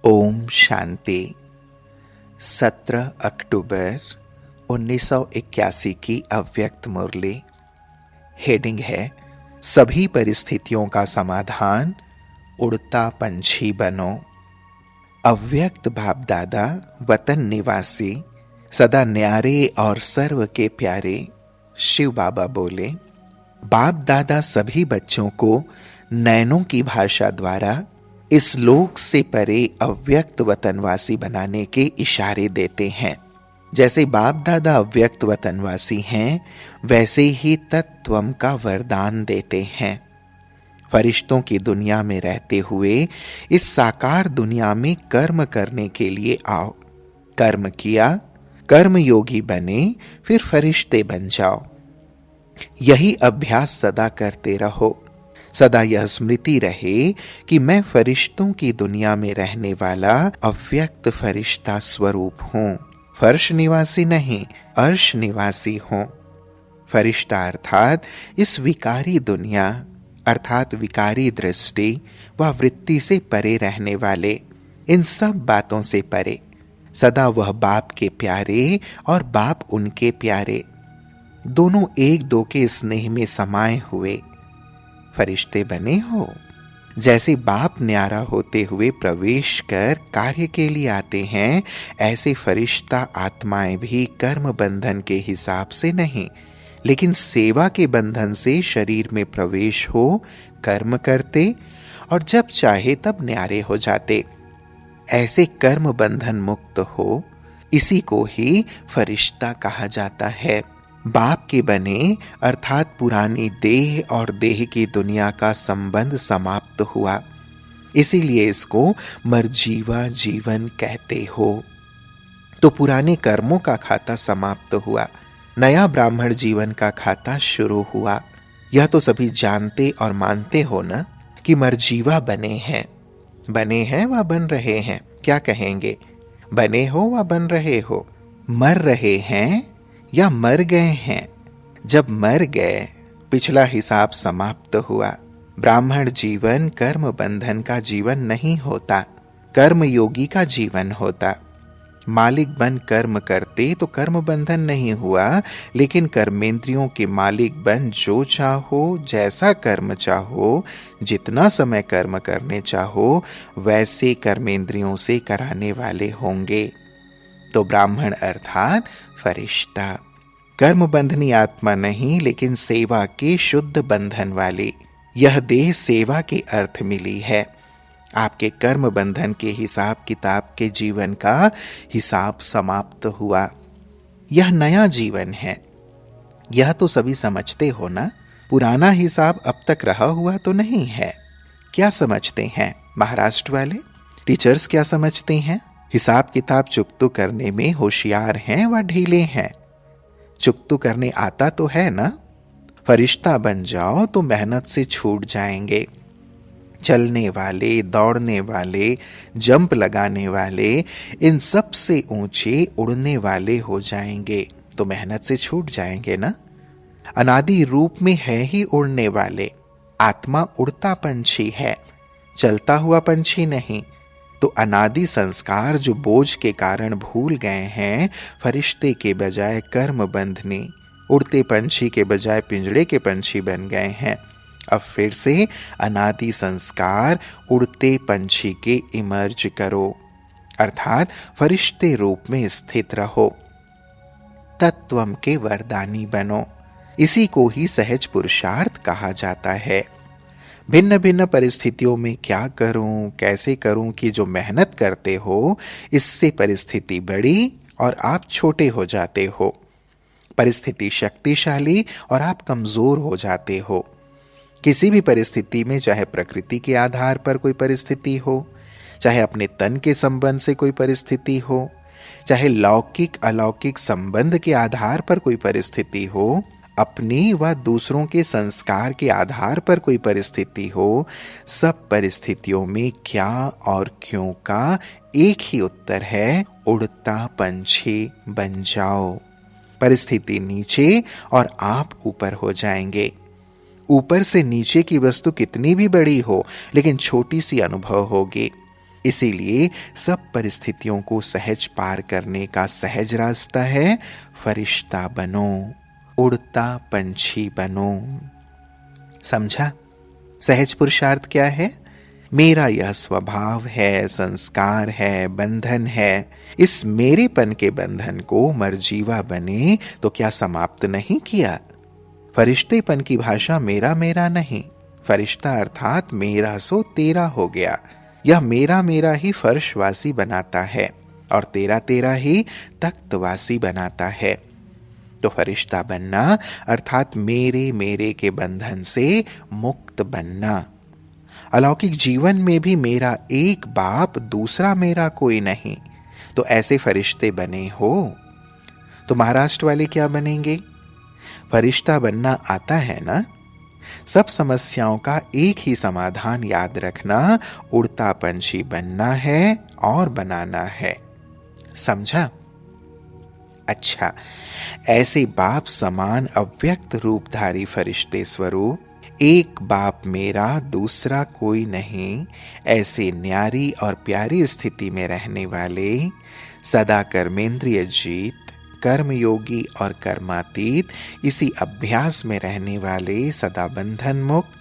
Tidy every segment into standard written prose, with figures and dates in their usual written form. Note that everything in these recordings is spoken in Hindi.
ओम शांति। 17 अक्टूबर 1981 की अव्यक्त मुरली। हेडिंग है सभी परिस्थितियों का समाधान, उड़ता पंछी बनो। अव्यक्त बाप दादा वतन निवासी सदा न्यारे और सर्व के प्यारे शिव बाबा बोले, बाप दादा सभी बच्चों को नैनों की भाषा द्वारा इस लोक से परे अव्यक्त वतनवासी बनाने के इशारे देते हैं। जैसे बाप दादा अव्यक्त वतनवासी हैं, वैसे ही तत्वम का वरदान देते हैं। फरिश्तों की दुनिया में रहते हुए इस साकार दुनिया में कर्म करने के लिए आओ। कर्म किया, कर्म योगी बने, फिर फरिश्ते बन जाओ। यही अभ्यास सदा करते रहो। सदा यह स्मृति रहे कि मैं फरिश्तों की दुनिया में रहने वाला अव्यक्त फरिश्ता स्वरूप हूं। फर्श निवासी नहीं, अर्श निवासी हूं। फरिश्ता अर्थात इस विकारी दुनिया अर्थात विकारी दृष्टि व वृत्ति से परे रहने वाले, इन सब बातों से परे। सदा वह बाप के प्यारे और बाप उनके प्यारे, दोनों एक दो के स्नेह में समाये हुए फरिश्ते बने हो। जैसे बाप न्यारा होते हुए प्रवेश कर कार्य के लिए आते हैं, ऐसे फरिश्ता आत्माएं भी कर्म बंधन के हिसाब से नहीं, लेकिन सेवा के बंधन से शरीर में प्रवेश हो कर्म करते और जब चाहे तब न्यारे हो जाते। ऐसे कर्म बंधन मुक्त हो, इसी को ही फरिश्ता कहा जाता है। बाप के बने अर्थात पुरानी देह और देह की दुनिया का संबंध समाप्त हुआ, इसीलिए इसको मरजीवा जीवन कहते हो। तो पुराने कर्मों का खाता समाप्त हुआ, नया ब्राह्मण जीवन का खाता शुरू हुआ। यह तो सभी जानते और मानते हो ना कि मरजीवा बने हैं व बन रहे हैं। क्या कहेंगे, बने हो व बन रहे हो? मर रहे हैं या मर गए हैं? जब मर गए, पिछला हिसाब समाप्त हुआ। ब्राह्मण जीवन कर्म बंधन का जीवन नहीं होता, कर्म योगी का जीवन होता। मालिक बन कर्म करते तो कर्म बंधन नहीं हुआ, लेकिन कर्मेंद्रियों के मालिक बन जो चाहो, जैसा कर्म चाहो, जितना समय कर्म करने चाहो, वैसे कर्मेंद्रियों से कराने वाले होंगे। तो ब्राह्मण अर्थात फरिश्ता, कर्म बंधनी आत्मा नहीं, लेकिन सेवा के शुद्ध बंधन वाली। यह देह सेवा के अर्थ मिली है। आपके कर्म बंधन के हिसाब किताब के जीवन का हिसाब समाप्त हुआ। यह नया जीवन है, यह तो सभी समझते हो ना। पुराना हिसाब अब तक रहा हुआ तो नहीं है। क्या समझते हैं महाराष्ट्र वाले टीचर्स? क्या समझते हैं? हिसाब किताब चुकतू करने में होशियार हैं व ढीले हैं। चुकतू करने आता तो है ना। फरिश्ता बन जाओ तो मेहनत से छूट जाएंगे। चलने वाले, दौड़ने वाले, जंप लगाने वाले, इन सब से ऊंचे उड़ने वाले हो जाएंगे, तो मेहनत से छूट जाएंगे ना। अनादि रूप में है ही उड़ने वाले। आत्मा उड़ता पंछी है, चलता हुआ पंछी नहीं। तो अनादि संस्कार जो बोझ के कारण भूल गए हैं, फरिश्ते के बजाय कर्म बंधनी, उड़ते पंछी के बजाय पिंजड़े के पंछी बन गए हैं। अब फिर से अनादि संस्कार उड़ते पंछी के इमर्ज करो, अर्थात फरिश्ते रूप में स्थित रहो। तत्वम के वरदानी बनो, इसी को ही सहज पुरुषार्थ कहा जाता है। भिन्न भिन्न परिस्थितियों में क्या करूं, कैसे करूं कि जो मेहनत करते हो, इससे परिस्थिति बड़ी और आप छोटे हो जाते हो। परिस्थिति शक्तिशाली और आप कमजोर हो जाते हो। किसी भी परिस्थिति में, चाहे प्रकृति के आधार पर कोई परिस्थिति हो, चाहे अपने तन के संबंध से कोई परिस्थिति हो, चाहे लौकिक अलौकिक संबंध के आधार पर कोई परिस्थिति हो, अपनी व दूसरों के संस्कार के आधार पर कोई परिस्थिति हो, सब परिस्थितियों में क्या और क्यों का एक ही उत्तर है, उड़ता पंछी बन जाओ। परिस्थिति नीचे और आप ऊपर हो जाएंगे। ऊपर से नीचे की वस्तु कितनी भी बड़ी हो, लेकिन छोटी सी अनुभव होगी। इसीलिए सब परिस्थितियों को सहज पार करने का सहज रास्ता है फरिश्ता बनो, उड़ता पंछी बनो। समझा? सहज पुरुषार्थ क्या है? मेरा यह स्वभाव है, संस्कार है, बंधन है। इस मेरेपन के बंधन को मरजीवा बने तो क्या समाप्त नहीं किया? फरिश्तेपन की भाषा मेरा मेरा नहीं, फरिश्ता अर्थात मेरा सो तेरा हो गया। यह मेरा मेरा ही फर्शवासी बनाता है और तेरा तेरा ही तख्तवासी बनाता है। तो फरिश्ता बनना अर्थात मेरे मेरे के बंधन से मुक्त बनना। अलौकिक जीवन में भी मेरा एक बाप, दूसरा मेरा कोई नहीं। तो ऐसे फरिश्ते बने हो। तो महाराष्ट्र वाले क्या बनेंगे? फरिश्ता बनना आता है ना? सब समस्याओं का एक ही समाधान याद रखना, उड़ता पंछी बनना है और बनाना है। समझा? अच्छा, ऐसे बाप समान अव्यक्त रूपधारी फरिश्ते स्वरूप, एक बाप मेरा दूसरा कोई नहीं, ऐसे न्यारी और प्यारी स्थिति में रहने वाले, सदा कर्मेंद्रिय जीत, कर्मयोगी और कर्मातीत, इसी अभ्यास में रहने वाले, सदा बंधन मुक्त,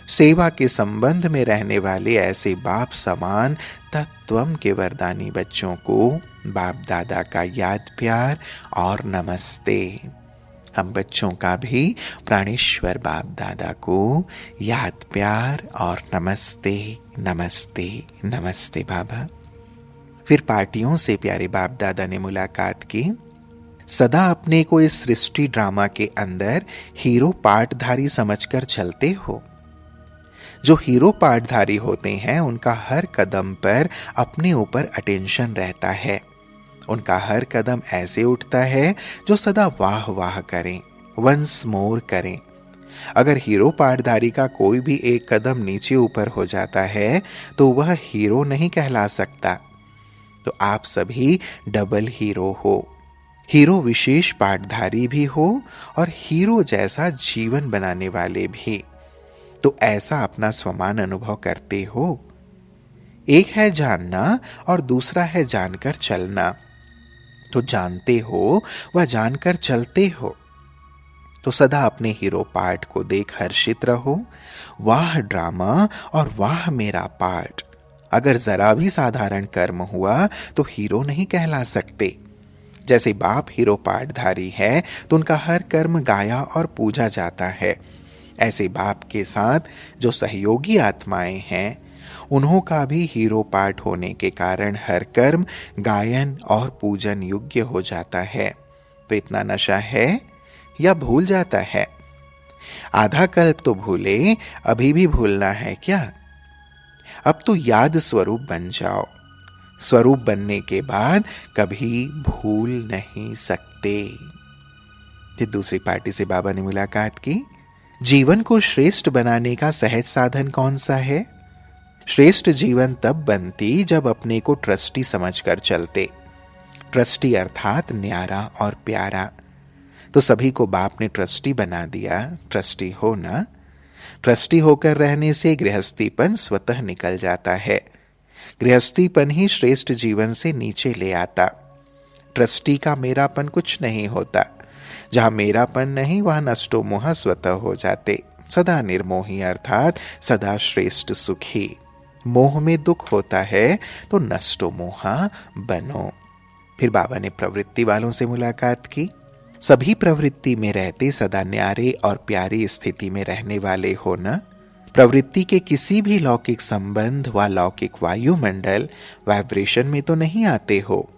सेवा के संबंध में रहने वाले ऐसे बाप समान तत्वम के वरदानी बच्चों को बाप दादा का याद प्यार और नमस्ते। हम बच्चों का भी प्राणेश्वर बाप दादा को याद प्यार और नमस्ते नमस्ते नमस्ते बाबा। फिर पार्टियों से प्यारे बाप दादा ने मुलाकात की। सदा अपने को इस सृष्टि ड्रामा के अंदर हीरो पार्टधारी समझकर चलते हो। जो हीरो पार्टधारी होते हैं उनका हर कदम पर अपने ऊपर अटेंशन रहता है। उनका हर कदम ऐसे उठता है जो सदा वाह वाह करें, वंस मोर करें। अगर हीरो पार्टधारी का कोई भी एक कदम नीचे ऊपर हो जाता है तो वह हीरो नहीं कहला सकता। तो आप सभी डबल हीरो हो। हीरो विशेष पार्टधारी भी हो और हीरो जैसा जीवन बनाने वाले भी। तो ऐसा अपना स्वमान अनुभव करते हो। एक है जानना और दूसरा है जानकर चलना। तो जानते हो वह जानकर चलते हो। तो सदा अपने हीरो पार्ट को देख हर्षित रहो। वाह ड्रामा और वाह मेरा पार्ट। अगर जरा भी साधारण कर्म हुआ तो हीरो नहीं कहला सकते। जैसे बाप हीरो पार्टधारी है तो उनका हर कर्म गाया और पूजा जाता है। ऐसे बाप के साथ जो सहयोगी आत्माएं हैं उन्हों का भी हीरो पार्ट होने के कारण हर कर्म गायन और पूजन योग्य हो जाता है। तो इतना नशा है या भूल जाता है? आधा कल्प तो भूले, अभी भी भूलना है क्या? अब तो याद स्वरूप बन जाओ। स्वरूप बनने के बाद कभी भूल नहीं सकते। फिर दूसरी पार्टी से बाबा ने मुलाकात की। जीवन को श्रेष्ठ बनाने का सहज साधन कौन सा है? श्रेष्ठ जीवन तब बनती जब अपने को ट्रस्टी समझकर चलते। ट्रस्टी अर्थात न्यारा और प्यारा। तो सभी को बाप ने ट्रस्टी बना दिया। ट्रस्टी हो ना? ट्रस्टी होकर रहने से गृहस्थीपन स्वतः निकल जाता है। गृहस्थीपन ही श्रेष्ठ जीवन से नीचे ले आता। ट्रस्टी का मेरापन कुछ नहीं होता। जहां मेरापन नहीं वहां नष्टो मोह स्वतः हो जाते। सदा निर्मोही अर्थात सदा श्रेष्ठ सुखी। मोह में दुख होता है तो नष्टो मोहा बनो। फिर बाबा ने प्रवृत्ति वालों से मुलाकात की। सभी प्रवृत्ति में रहते सदा न्यारे और प्यारी स्थिति में रहने वाले हो ना? प्रवृत्ति के किसी भी लौकिक संबंध व लौकिक वायुमंडल वाइब्रेशन में तो नहीं आते हो।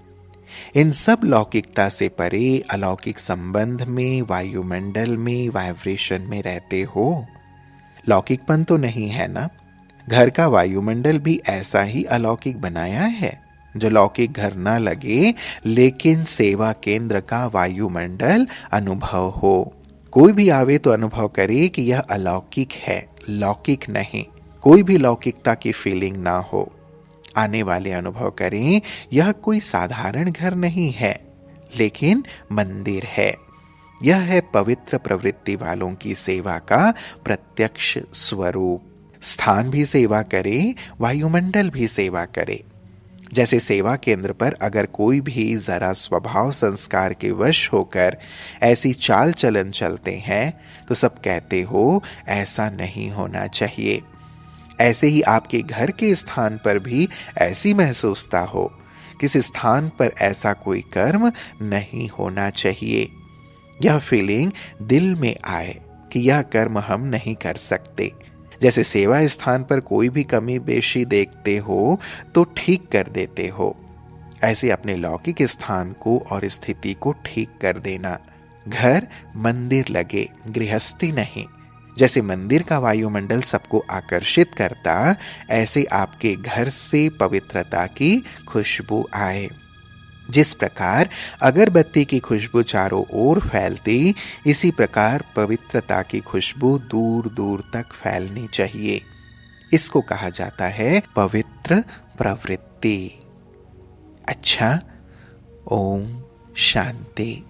इन सब लौकिकता से परे अलौकिक संबंध में, वायुमंडल में, वाइब्रेशन में रहते हो। लौकिकपन तो नहीं है ना? घर का वायुमंडल भी ऐसा ही अलौकिक बनाया है जो लौकिक घर ना लगे लेकिन सेवा केंद्र का वायुमंडल अनुभव हो। कोई भी आवे तो अनुभव करे कि यह अलौकिक है, लौकिक नहीं। कोई भी लौकिकता की फीलिंग ना हो। आने वाले अनुभव करें यह कोई साधारण घर नहीं है लेकिन मंदिर है। यह है पवित्र प्रवृत्ति वालों की सेवा का प्रत्यक्ष स्वरूप। स्थान भी सेवा करे, वायुमंडल भी सेवा करे। जैसे सेवा केंद्र पर अगर कोई भी जरा स्वभाव संस्कार के वश होकर ऐसी चाल चलन चलते हैं तो सब कहते हो ऐसा नहीं होना चाहिए। ऐसे ही आपके घर के स्थान पर भी ऐसी महसूसता हो, किस स्थान पर ऐसा कोई कर्म नहीं होना चाहिए। यह फीलिंग दिल में आए कि यह कर्म हम नहीं कर सकते। जैसे सेवा स्थान पर कोई भी कमी बेशी देखते हो तो ठीक कर देते हो, ऐसे अपने लौकिक स्थान को और स्थिति को ठीक कर देना। घर मंदिर लगे, गृहस्थी नहीं। जैसे मंदिर का वायुमंडल सबको आकर्षित करता, ऐसे आपके घर से पवित्रता की खुशबू आए। जिस प्रकार अगरबत्ती की खुशबू चारों ओर फैलती, इसी प्रकार पवित्रता की खुशबू दूर दूर तक फैलनी चाहिए। इसको कहा जाता है पवित्र प्रवृत्ति। अच्छा, ओम शांति।